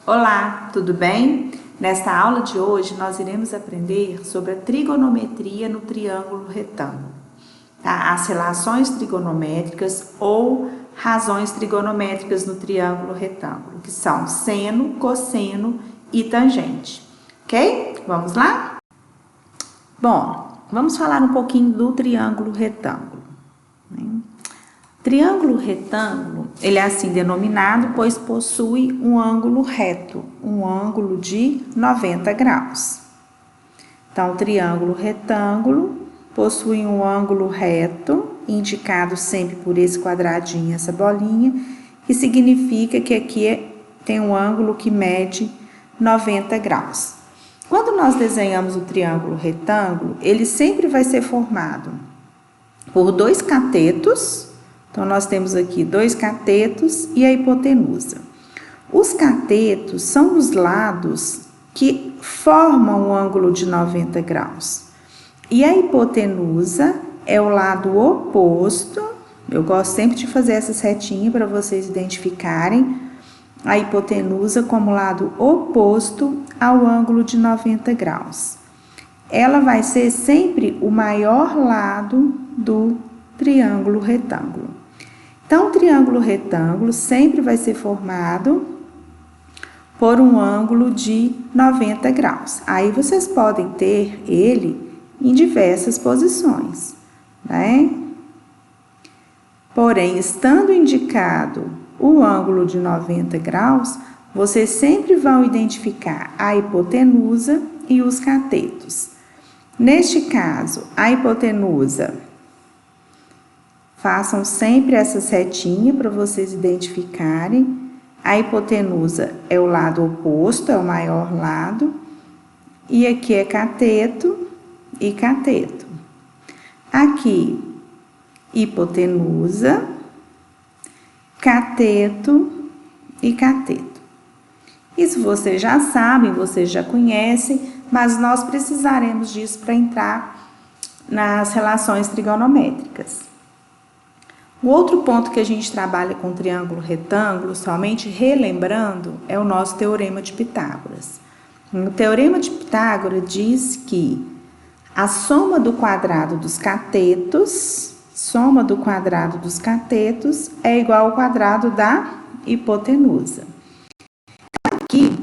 Olá, tudo bem? Nesta aula de hoje nós iremos aprender sobre a trigonometria no triângulo retângulo, tá? As relações trigonométricas ou razões trigonométricas no triângulo retângulo, que são seno, cosseno e tangente, ok? Vamos lá? Bom, vamos falar um pouquinho do triângulo retângulo, né? Triângulo retângulo, ele é assim denominado, pois possui um ângulo reto, um ângulo de 90 graus. Então, o triângulo retângulo possui um ângulo reto, indicado sempre por esse quadradinho, essa bolinha, que significa que aqui tem um ângulo que mede 90 graus. Quando nós desenhamos o triângulo retângulo, ele sempre vai ser formado por dois catetos. Então, nós temos aqui dois catetos e a hipotenusa. Os catetos são os lados que formam o ângulo de 90 graus. E a hipotenusa é o lado oposto. Eu gosto sempre de fazer essa setinha para vocês identificarem a hipotenusa como lado oposto ao ângulo de 90 graus. Ela vai ser sempre o maior lado do triângulo retângulo. Então, o triângulo retângulo sempre vai ser formado por um ângulo de 90 graus. Aí, vocês podem ter ele em diversas posições, né? Porém, estando indicado o ângulo de 90 graus, vocês sempre vão identificar a hipotenusa e os catetos. Neste caso, a hipotenusa, façam sempre essa setinha para vocês identificarem. A hipotenusa é o lado oposto, é o maior lado. E aqui é cateto e cateto. Aqui, hipotenusa, cateto e cateto. Isso vocês já sabem, vocês já conhecem, mas nós precisaremos disso para entrar nas relações trigonométricas. O outro ponto que a gente trabalha com triângulo retângulo, somente relembrando, é o nosso teorema de Pitágoras. O teorema de Pitágoras diz que a soma do quadrado dos catetos é igual ao quadrado da hipotenusa. Aqui,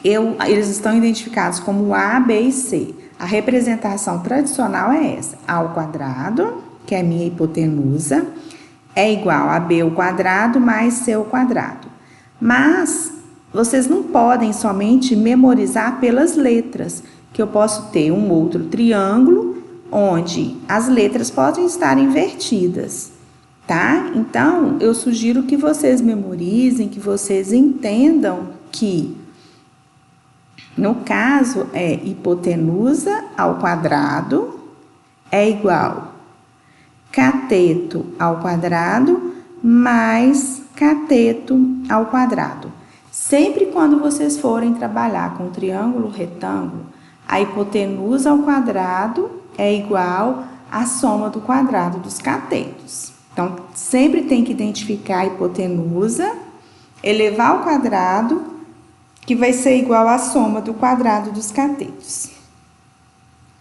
eles estão identificados como A, B e C. A representação tradicional é essa: A ao quadrado, que é a minha hipotenusa, é igual a B ao quadrado mais C ao quadrado. Mas vocês não podem somente memorizar pelas letras, que eu posso ter um outro triângulo onde as letras podem estar invertidas, tá? Então, eu sugiro que vocês memorizem, que vocês entendam que, no caso, é hipotenusa ao quadrado é igual cateto ao quadrado mais cateto ao quadrado. Sempre quando vocês forem trabalhar com triângulo retângulo, a hipotenusa ao quadrado é igual à soma do quadrado dos catetos. Então, sempre tem que identificar a hipotenusa, elevar ao quadrado, que vai ser igual à soma do quadrado dos catetos.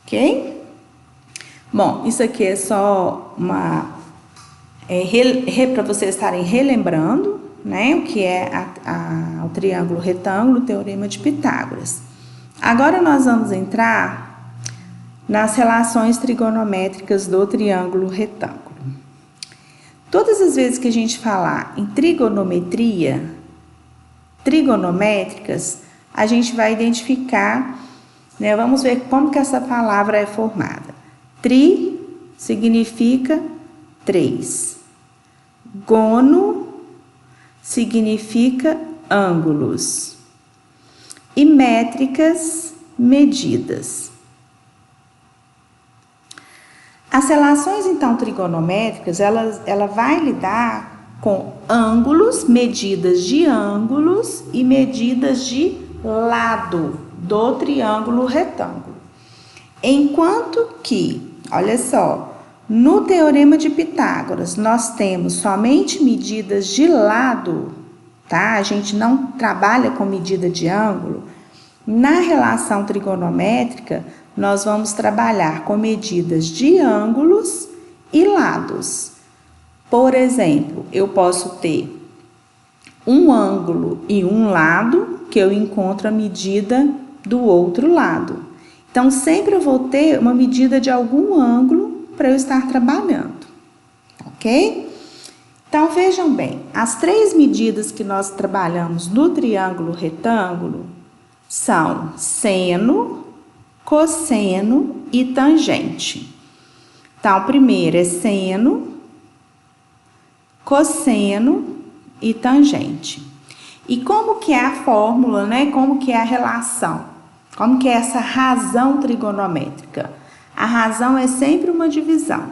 Ok? Bom, isso aqui é só para vocês estarem relembrando, né, o que é o triângulo retângulo, o teorema de Pitágoras. Agora nós vamos entrar nas relações trigonométricas do triângulo retângulo. Todas as vezes que a gente falar em trigonométricas, a gente vai identificar, né, vamos ver como que essa palavra é formada. Tri significa 3. Gono significa ângulos. E métricas, medidas. As relações, então, trigonométricas, ela vai lidar com ângulos, medidas de ângulos e medidas de lado do triângulo retângulo. Enquanto que, olha só, no teorema de Pitágoras, nós temos somente medidas de lado, tá? A gente não trabalha com medida de ângulo. Na relação trigonométrica, nós vamos trabalhar com medidas de ângulos e lados. Por exemplo, eu posso ter um ângulo e um lado que eu encontro a medida do outro lado. Então, sempre eu vou ter uma medida de algum ângulo para eu estar trabalhando, ok? Então, vejam bem, as três medidas que nós trabalhamos no triângulo retângulo são seno, cosseno e tangente. Então, primeiro é seno, cosseno e tangente. E como que é a fórmula, né? Como que é a relação? Como que é essa razão trigonométrica? A razão é sempre uma divisão.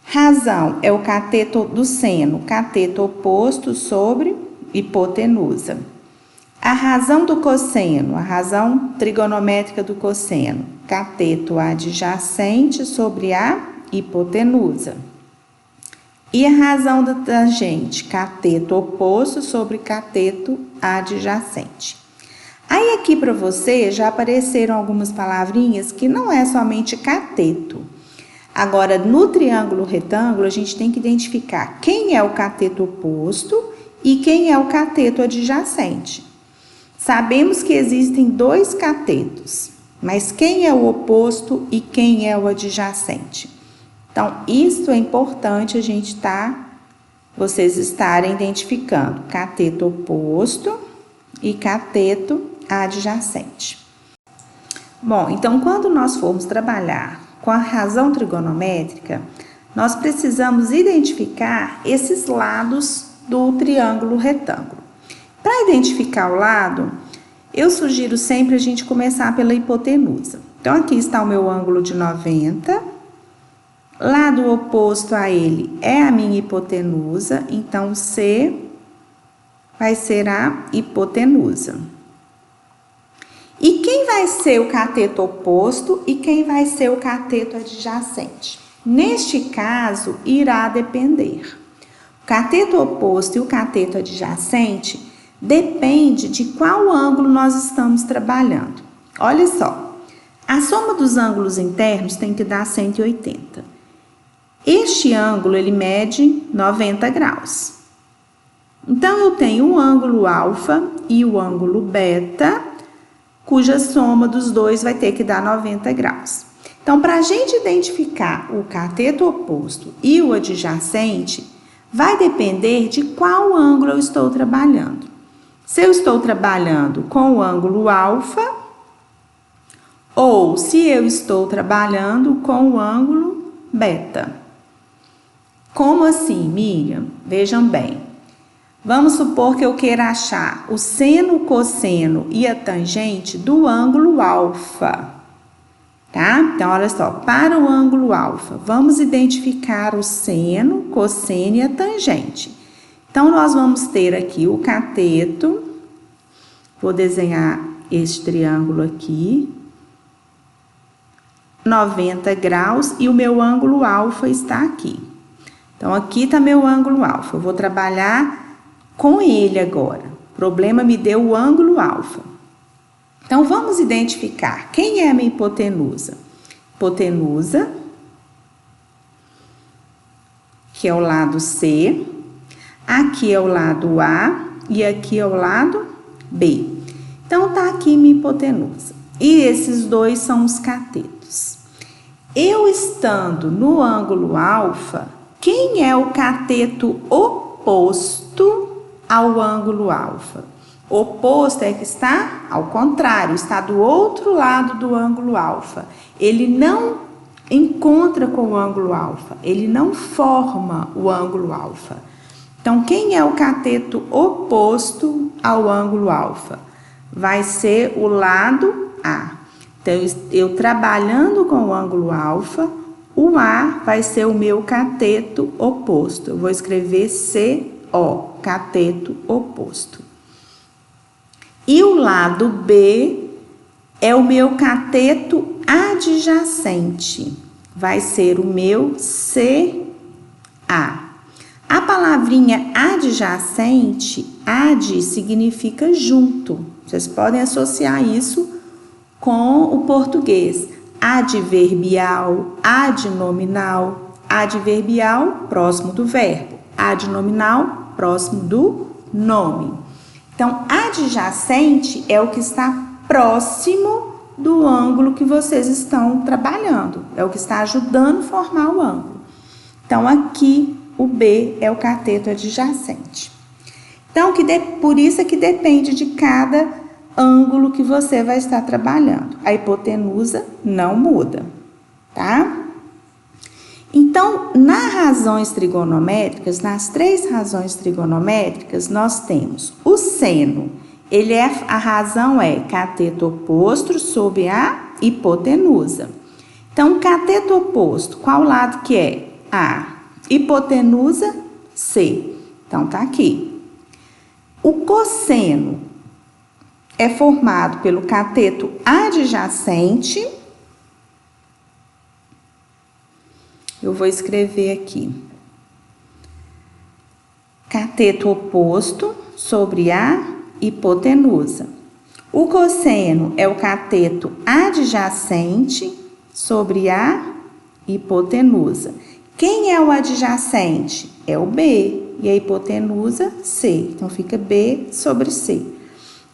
Razão é o cateto do seno, cateto oposto sobre hipotenusa. A razão do cosseno, a razão trigonométrica do cosseno, cateto adjacente sobre a hipotenusa. E a razão da tangente, cateto oposto sobre cateto adjacente. Aí aqui para você já apareceram algumas palavrinhas que não é somente cateto. Agora, no triângulo retângulo, a gente tem que identificar quem é o cateto oposto e quem é o cateto adjacente. Sabemos que existem dois catetos, mas quem é o oposto e quem é o adjacente? Então, isso é importante a gente vocês estarem identificando cateto oposto e cateto adjacente. Bom, então, quando nós formos trabalhar com a razão trigonométrica, nós precisamos identificar esses lados do triângulo retângulo. Para identificar o lado, eu sugiro sempre a gente começar pela hipotenusa. Então, aqui está o meu ângulo de 90. Lado oposto a ele é a minha hipotenusa, então C vai ser a hipotenusa. E quem vai ser o cateto oposto e quem vai ser o cateto adjacente? Neste caso, irá depender. O cateto oposto e o cateto adjacente depende de qual ângulo nós estamos trabalhando. Olha só, a soma dos ângulos internos tem que dar 180. Este ângulo, ele mede 90 graus. Então, eu tenho o ângulo alfa e o ângulo beta, cuja soma dos dois vai ter que dar 90 graus. Então, para a gente identificar o cateto oposto e o adjacente, vai depender de qual ângulo eu estou trabalhando. Se eu estou trabalhando com o ângulo alfa ou se eu estou trabalhando com o ângulo beta. Como assim, Miriam? Vejam bem. Vamos supor que eu queira achar o seno, o cosseno e a tangente do ângulo alfa, tá? Então, olha só, para o ângulo alfa, vamos identificar o seno, cosseno e a tangente. Então, nós vamos ter aqui o cateto, vou desenhar este triângulo aqui, 90 graus e o meu ângulo alfa está aqui. Então, aqui está meu ângulo alfa, eu vou trabalhar com ele agora. O problema me deu o ângulo alfa. Então, vamos identificar quem é a minha hipotenusa. Hipotenusa, que é o lado C, aqui é o lado A e aqui é o lado B. Então, tá aqui minha hipotenusa. E esses dois são os catetos. Eu estando no ângulo alfa, quem é o cateto oposto ao ângulo alfa? Oposto é que está ao contrário, está do outro lado do ângulo alfa. Ele não encontra com o ângulo alfa, ele não forma o ângulo alfa. Então, quem é o cateto oposto ao ângulo alfa? Vai ser o lado A. Então, eu trabalhando com o ângulo alfa, o A vai ser o meu cateto oposto. Eu vou escrever CO, cateto oposto. E o lado B é o meu cateto adjacente. Vai ser o meu CA. A palavrinha adjacente, Ad significa junto. Vocês podem associar isso com o português. Adverbial, adnominal. Adverbial, próximo do verbo. Adnominal, próximo do nome. Então, adjacente é o que está próximo do ângulo que vocês estão trabalhando. É o que está ajudando a formar o ângulo. Então, aqui o B é o cateto adjacente. Então, por isso é que depende de cada ângulo que você vai estar trabalhando. A hipotenusa não muda, tá? Então, nas razões trigonométricas, nas 3 razões trigonométricas, nós temos o seno. A razão é cateto oposto sobre a hipotenusa. Então, cateto oposto, qual lado que é? A. Hipotenusa, C. Então, tá aqui. O cosseno é formado pelo cateto adjacente. Eu vou escrever aqui. Cateto oposto sobre a hipotenusa. O cosseno é o cateto adjacente sobre a hipotenusa. Quem é o adjacente? É o B. E a hipotenusa, C. Então, fica B sobre C.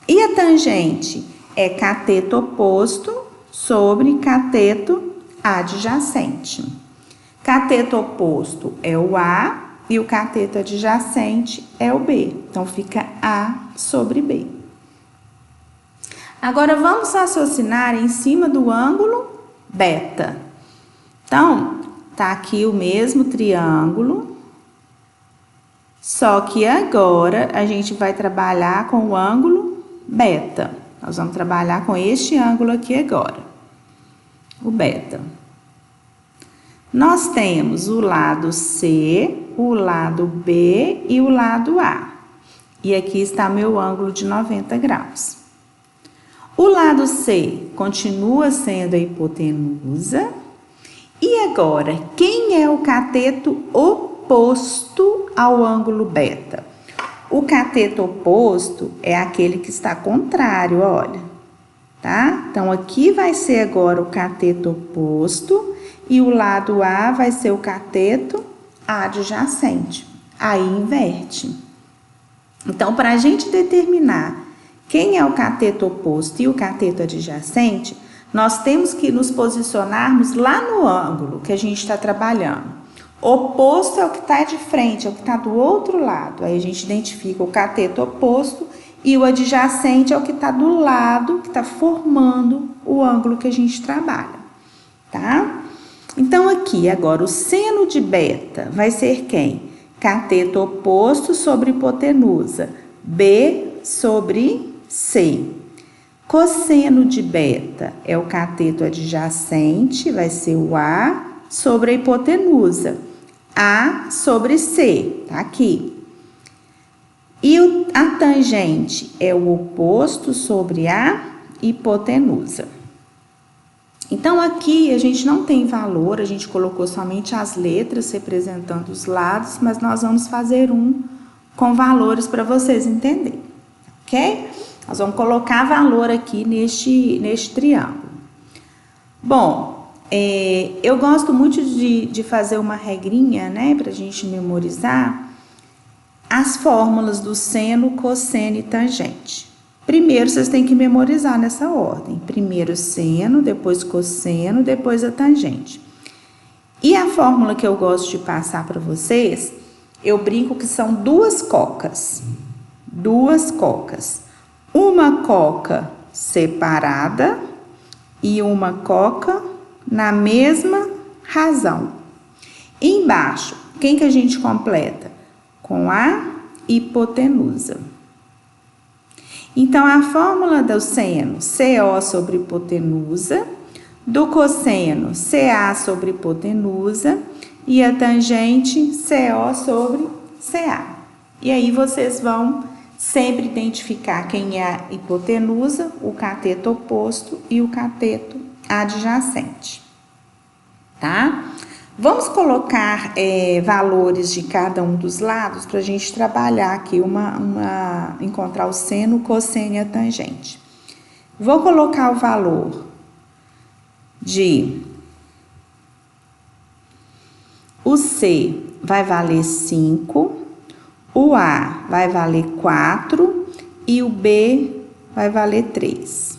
E a tangente? É cateto oposto sobre cateto adjacente. Cateto oposto é o A e o cateto adjacente é o B. Então, fica A sobre B. Agora, vamos raciocinar em cima do ângulo beta. Então, tá aqui o mesmo triângulo, só que agora a gente vai trabalhar com o ângulo beta. Nós vamos trabalhar com este ângulo aqui agora, o beta. Nós temos o lado C, o lado B e o lado A. E aqui está meu ângulo de 90 graus. O lado C continua sendo a hipotenusa. E agora, quem é o cateto oposto ao ângulo beta? O cateto oposto é aquele que está contrário, olha, tá? Então, aqui vai ser agora o cateto oposto e o lado A vai ser o cateto adjacente. Aí, inverte. Então, para a gente determinar quem é o cateto oposto e o cateto adjacente, nós temos que nos posicionarmos lá no ângulo que a gente está trabalhando. Oposto é o que está de frente, é o que está do outro lado. Aí a gente identifica o cateto oposto e o adjacente é o que está do lado, que está formando o ângulo que a gente trabalha, tá? Então, aqui, agora, o seno de beta vai ser quem? Cateto oposto sobre hipotenusa, B sobre C. Cosseno de beta é o cateto adjacente, vai ser o A sobre a hipotenusa, A sobre C, tá aqui. E a tangente é o oposto sobre a hipotenusa. Então, aqui a gente não tem valor, a gente colocou somente as letras representando os lados, mas nós vamos fazer um com valores para vocês entenderem, ok? Nós vamos colocar valor aqui neste triângulo. Bom, eu gosto muito de fazer uma regrinha, né, para a gente memorizar as fórmulas do seno, cosseno e tangente. Primeiro, vocês têm que memorizar nessa ordem. Primeiro seno, depois cosseno, depois a tangente. E a fórmula que eu gosto de passar para vocês, eu brinco que são duas cocas. Duas cocas. Uma coca separada e uma coca na mesma razão. Embaixo, quem que a gente completa? Com a hipotenusa. Então, a fórmula do seno, CO sobre hipotenusa, do cosseno, CA sobre hipotenusa e a tangente, CO sobre CA. E aí, vocês vão sempre identificar quem é a hipotenusa, o cateto oposto e o cateto adjacente, tá? Vamos colocar valores de cada um dos lados para a gente trabalhar aqui, encontrar o seno, o cosseno e a tangente. Vou colocar o valor de... O C vai valer 5, o A vai valer 4 e o B vai valer 3.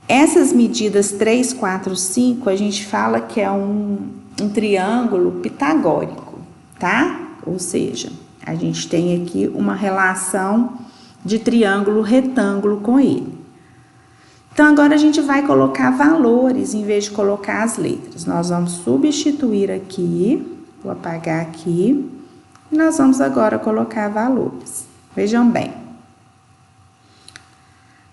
Essas medidas 3, 4, 5, a gente fala que é um triângulo pitagórico, tá? Ou seja, a gente tem aqui uma relação de triângulo retângulo com ele. Então, agora a gente vai colocar valores em vez de colocar as letras. Nós vamos substituir aqui, vou apagar aqui, e nós vamos agora colocar valores. Vejam bem.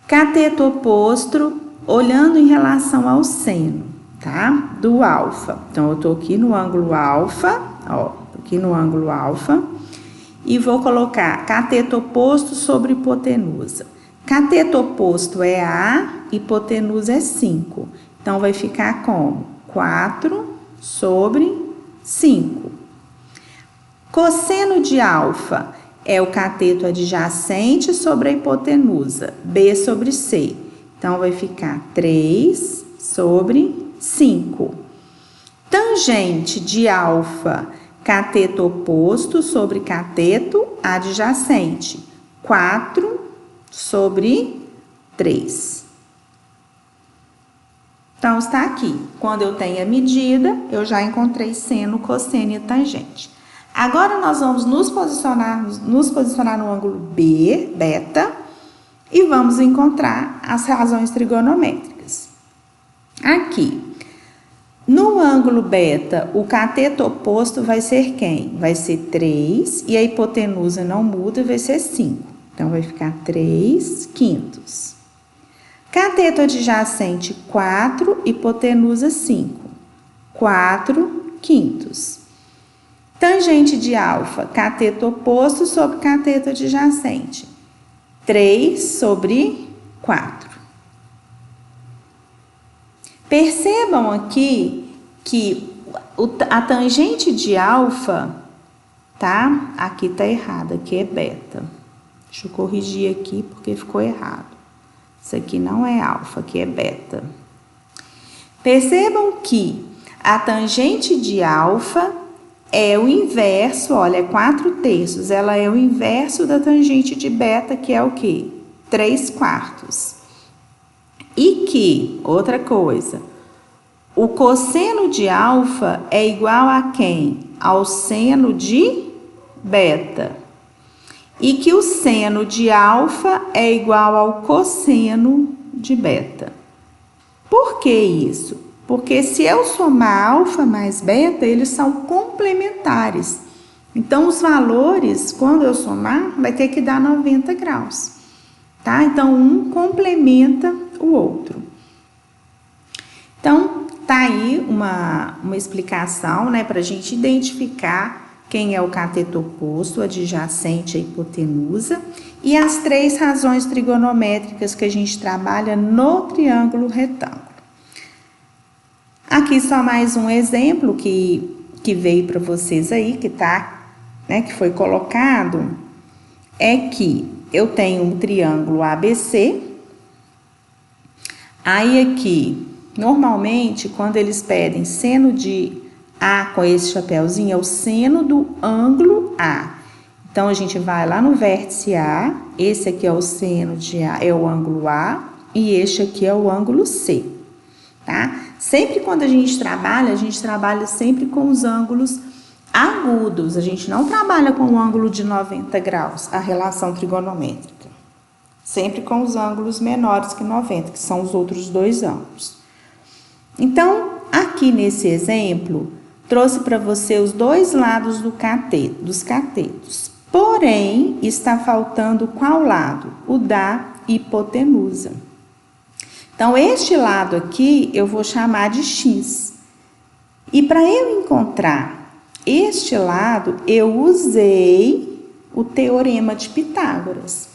Cateto oposto, olhando em relação ao seno, tá? Do alfa. Então, eu tô aqui no ângulo alfa, ó, aqui no ângulo alfa, e vou colocar cateto oposto sobre hipotenusa. Cateto oposto é A, hipotenusa é 5. Então, vai ficar como? 4 sobre 5. Cosseno de alfa é o cateto adjacente sobre a hipotenusa, B sobre C. Então, vai ficar 3 sobre 5. Tangente de alfa, cateto oposto sobre cateto adjacente, 4 sobre 3. Então, está aqui. Quando eu tenho a medida, eu já encontrei seno, cosseno e tangente. Agora, nós vamos nos posicionar no ângulo B, beta, e vamos encontrar as razões trigonométricas. Aqui, no ângulo beta, o cateto oposto vai ser quem? Vai ser 3, e a hipotenusa não muda, vai ser 5. Então, vai ficar 3 quintos. Cateto adjacente, 4, hipotenusa, 5. 4 quintos. Tangente de alfa, cateto oposto sobre cateto adjacente. 3 sobre 4. Percebam aqui que a tangente de alfa, tá? Aqui tá errado, aqui é beta. Deixa eu corrigir aqui porque ficou errado. Isso aqui não é alfa, aqui é beta. Percebam que a tangente de alfa é o inverso, olha, é 4/3. Ela é o inverso da tangente de beta, que é o quê? 3/4. E que, outra coisa, o cosseno de alfa é igual a quem? Ao seno de beta. E que o seno de alfa é igual ao cosseno de beta. Por que isso? Porque se eu somar alfa mais beta, eles são complementares. Então, os valores, quando eu somar, vai ter que dar 90 graus. Tá? Então, um complementa o outro. Então, tá aí uma explicação, né, para a gente identificar quem é o cateto oposto, adjacente à hipotenusa, e as 3 razões trigonométricas que a gente trabalha no triângulo retângulo. Aqui só mais um exemplo que veio para vocês aí, que tá, né, que foi colocado, é que eu tenho um triângulo ABC, aí aqui, normalmente, quando eles pedem seno de A com esse chapéuzinho, é o seno do ângulo A. Então, a gente vai lá no vértice A, esse aqui é o seno de A, é o ângulo A, e este aqui é o ângulo C, tá? Sempre quando a gente trabalha sempre com os ângulos agudos, a gente não trabalha com o ângulo de 90 graus, a relação trigonométrica. Sempre com os ângulos menores que 90, que são os outros 2 ângulos. Então, aqui nesse exemplo, trouxe para você os 2 lados dos catetos. Porém, está faltando qual lado? O da hipotenusa. Então, este lado aqui, eu vou chamar de X. E para eu encontrar este lado, eu usei o teorema de Pitágoras.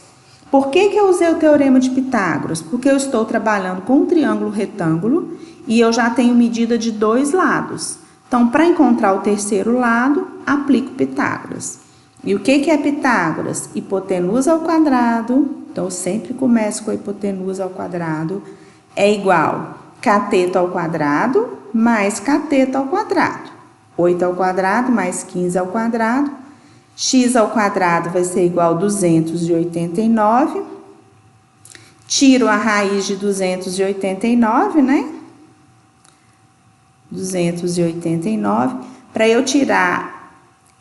Por que eu usei o teorema de Pitágoras? Porque eu estou trabalhando com um triângulo retângulo e eu já tenho medida de 2 lados. Então, para encontrar o terceiro lado, aplico Pitágoras. E o que é Pitágoras? Hipotenusa ao quadrado, então eu sempre começo com a hipotenusa ao quadrado, é igual cateto ao quadrado mais cateto ao quadrado. 8 ao quadrado mais 15 ao quadrado. X ao quadrado vai ser igual a 289. Tiro a raiz de 289, né? 289. Para eu tirar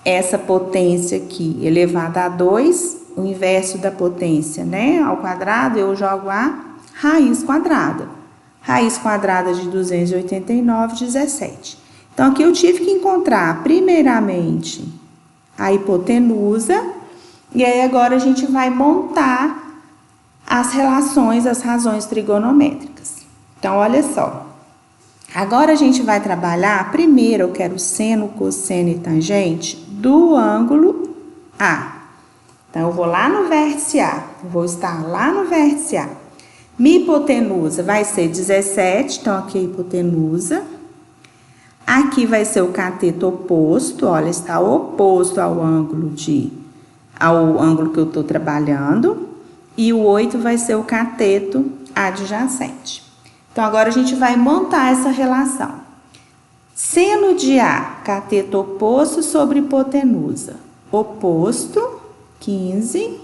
essa potência aqui elevada a 2, o inverso da potência, né? Ao quadrado, eu jogo a raiz quadrada. Raiz quadrada de 289, 17. Então, aqui eu tive que encontrar, primeiramente, a hipotenusa. E aí, agora, a gente vai montar as relações, as razões trigonométricas. Então, olha só. Agora, a gente vai trabalhar, primeiro, eu quero seno, cosseno e tangente do ângulo A. Então, eu vou lá no vértice A, vou estar lá no vértice A. Minha hipotenusa vai ser 17, então aqui é a hipotenusa. Aqui vai ser o cateto oposto, olha, está oposto ao ângulo que eu estou trabalhando. E o 8 vai ser o cateto adjacente. Então, agora a gente vai montar essa relação. Seno de A, cateto oposto sobre hipotenusa. Oposto, 15,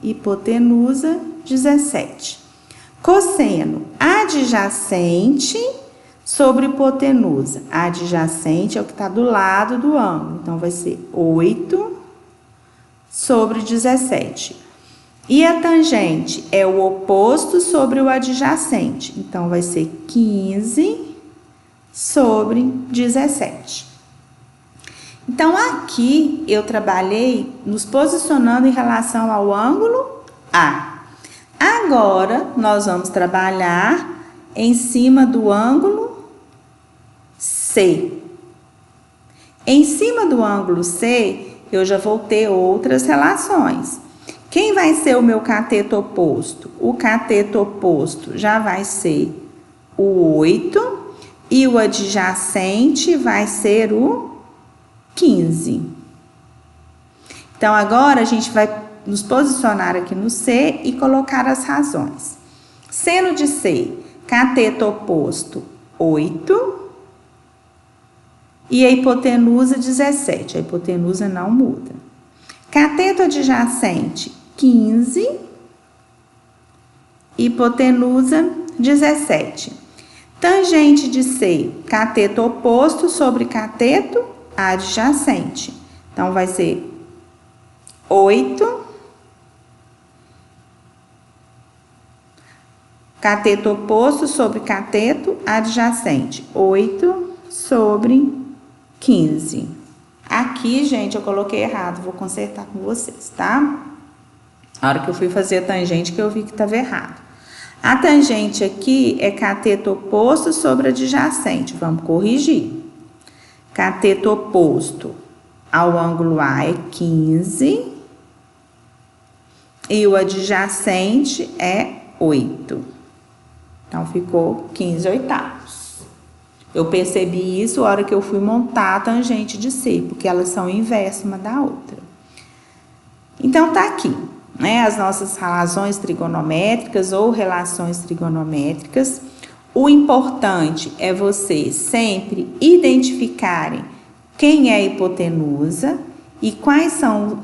hipotenusa, 17. Cosseno adjacente sobre hipotenusa. Adjacente é o que está do lado do ângulo. Então, vai ser 8 sobre 17. E a tangente é o oposto sobre o adjacente. Então, vai ser 15 sobre 17. Então, aqui eu trabalhei nos posicionando em relação ao ângulo A. Agora, nós vamos trabalhar em cima do ângulo C. Em cima do ângulo C, eu já vou ter outras relações. Quem vai ser o meu cateto oposto? O cateto oposto já vai ser o 8 e o adjacente vai ser o 15. Então, agora a gente vai nos posicionar aqui no C e colocar as razões. Seno de C, cateto oposto, 8. E a hipotenusa, 17. A hipotenusa não muda. Cateto adjacente, 15. Hipotenusa, 17. Tangente de C, cateto oposto sobre cateto adjacente. Então, vai ser 8. Cateto oposto sobre cateto adjacente. 8 sobre 15. Aqui, gente, eu coloquei errado. Vou consertar com vocês, tá? A hora que eu fui fazer a tangente que eu vi que estava errado. A tangente aqui é cateto oposto sobre adjacente. Vamos corrigir. Cateto oposto ao ângulo A é 15. E o adjacente é 8. Então, ficou 15 oitavos. Eu percebi isso na hora que eu fui montar a tangente de C, porque elas são inversas uma da outra. Então, tá aqui, né, as nossas razões trigonométricas ou relações trigonométricas. O importante é vocês sempre identificarem quem é a hipotenusa e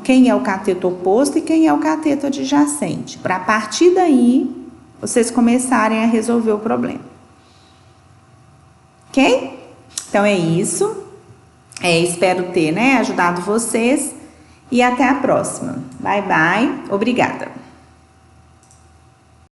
quem é o cateto oposto e quem é o cateto adjacente, para a partir daí vocês começarem a resolver o problema. Ok? Então, é isso. Espero ter, ajudado vocês. E até a próxima. Bye, bye. Obrigada.